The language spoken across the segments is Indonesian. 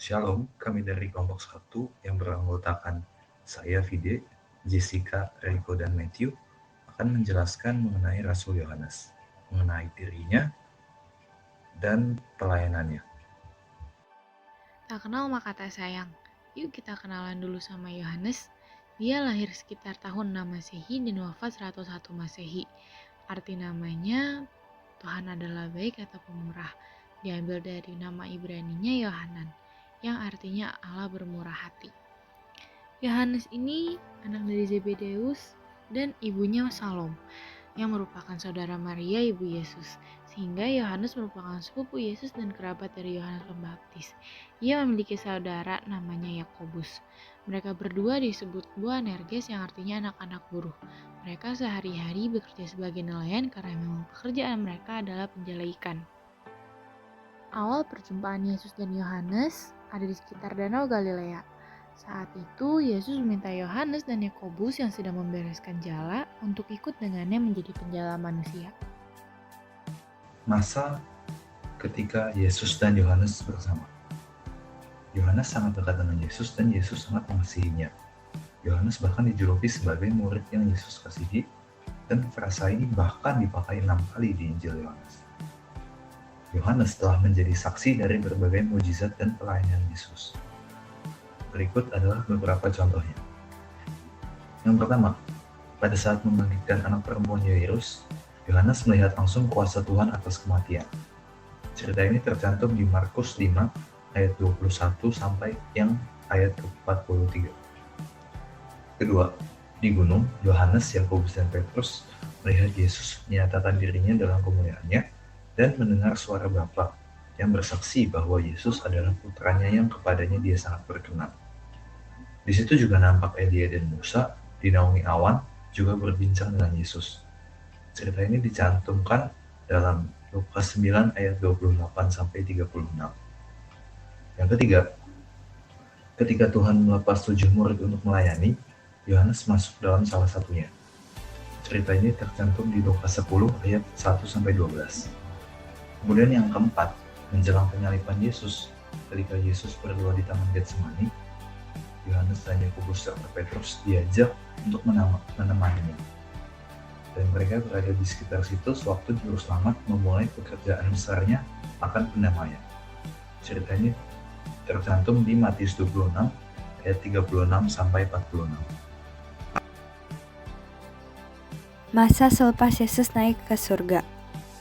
Shalom, kami dari kelompok 1 yang beranggotakan saya, Vide, Jessica, Rico, dan Matthew akan menjelaskan mengenai Rasul Yohanes, mengenai dirinya dan pelayanannya. Tak kenal maka tak sayang. Yuk kita kenalan dulu sama Yohanes. Dia lahir sekitar tahun 6 Masehi dan wafat 101 Masehi. Arti namanya Tuhan adalah baik atau pemurah. Diambil dari nama Ibraninya Yohanan, yang artinya Allah bermurah hati. Yohanes ini anak dari Zebedeus dan ibunya Salom, yang merupakan saudara Maria ibu Yesus, sehingga Yohanes merupakan sepupu Yesus dan kerabat dari Yohanes Pembaptis. Ia memiliki saudara namanya Yakobus. Mereka berdua disebut Boanerges yang artinya anak-anak buruh. Mereka sehari-hari bekerja sebagai nelayan karena memang pekerjaan mereka adalah penjala ikan. Awal perjumpaan Yesus dan Yohanes ada di sekitar Danau Galilea. Saat itu, Yesus meminta Yohanes dan Yakobus yang sedang membereskan jala untuk ikut dengannya menjadi penjala manusia. Masa ketika Yesus dan Yohanes bersama. Yohanes sangat dekat dengan Yesus dan Yesus sangat mengasihinya. Yohanes bahkan dijuluki sebagai murid yang Yesus kasihi, dan frasa ini bahkan dipakai 6 kali di Injil Yohanes. Yohanes telah menjadi saksi dari berbagai mukjizat dan pelayanan Yesus. Berikut adalah beberapa contohnya. Yang pertama, pada saat membangkitkan anak perempuan Yairus, Yohanes melihat langsung kuasa Tuhan atas kematian. Cerita ini tercantum di Markus 5 ayat 21 sampai yang ayat ke-43. Kedua, di gunung, Yohanes, Yakobus, dan Petrus melihat Yesus menyatakan dirinya dalam kemuliaannya dan mendengar suara Bapa yang bersaksi bahwa Yesus adalah putranya yang kepadanya dia sangat berkenan. Di situ juga nampak Elia dan Musa dinaungi awan juga berbincang dengan Yesus. Cerita ini dicantumkan dalam Lukas 9 ayat 28 sampai 36. Yang ketiga, ketika Tuhan melepas 7 murid untuk melayani, Yohanes masuk dalam salah satunya. Cerita ini tercantum di Lukas 10 ayat 1 sampai 12. Kemudian yang keempat, menjelang penyaliban Yesus, ketika Yesus berdua di Taman Getsemani, Yohanes dan Yakobus serta Petrus diajak untuk menemaninya. Dan mereka berada di sekitar situ sewaktu juru selamat memulai pekerjaan besarnya akan pendamaian. Cerita ini tercantum di Matius 26 ayat 36 sampai 46. Masa selepas Yesus naik ke surga,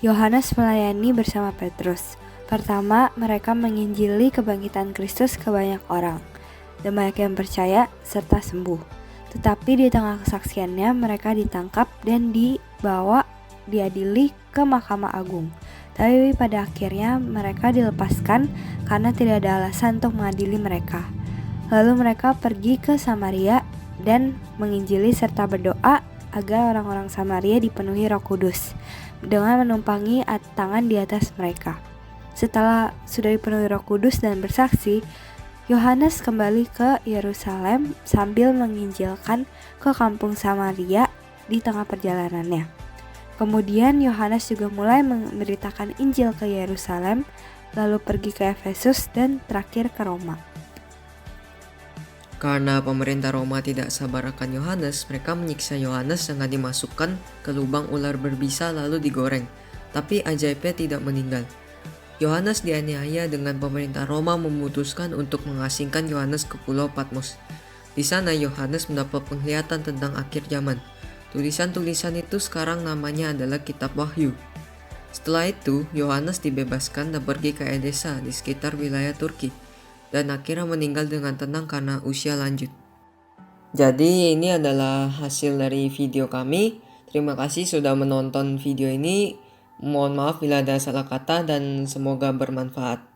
Yohanes melayani bersama Petrus. Pertama, mereka menginjili kebangkitan Kristus ke banyak orang, dan banyak yang percaya serta sembuh. Tetapi di tengah kesaksiannya, mereka ditangkap dan diadili ke Mahkamah Agung. Tapi pada akhirnya mereka dilepaskan karena tidak ada alasan untuk mengadili mereka. Lalu mereka pergi ke Samaria dan menginjili serta berdoa agar orang-orang Samaria dipenuhi Roh Kudus dengan menumpangi tangan di atas mereka. Setelah sudah dipenuhi Roh Kudus dan bersaksi, Yohanes kembali ke Yerusalem sambil menginjilkan ke kampung Samaria di tengah perjalanannya. Kemudian Yohanes juga mulai memberitakan Injil ke Yerusalem, lalu pergi ke Efesus dan terakhir ke Roma. Karena pemerintah Roma tidak sabar akan Yohanes, mereka menyiksa Yohanes dengan dimasukkan ke lubang ular berbisa lalu digoreng. Tapi ajaibnya tidak meninggal. Yohanes dianiaya dengan pemerintah Roma memutuskan untuk mengasingkan Yohanes ke Pulau Patmos. Di sana Yohanes mendapat penglihatan tentang akhir zaman. Tulisan-tulisan itu sekarang namanya adalah Kitab Wahyu. Setelah itu, Yohanes dibebaskan dan pergi ke Edesa di sekitar wilayah Turki, dan akhirnya meninggal dengan tenang karena usia lanjut. Jadi ini adalah hasil dari video kami. Terima kasih sudah menonton video ini. Mohon maaf bila ada salah kata dan semoga bermanfaat.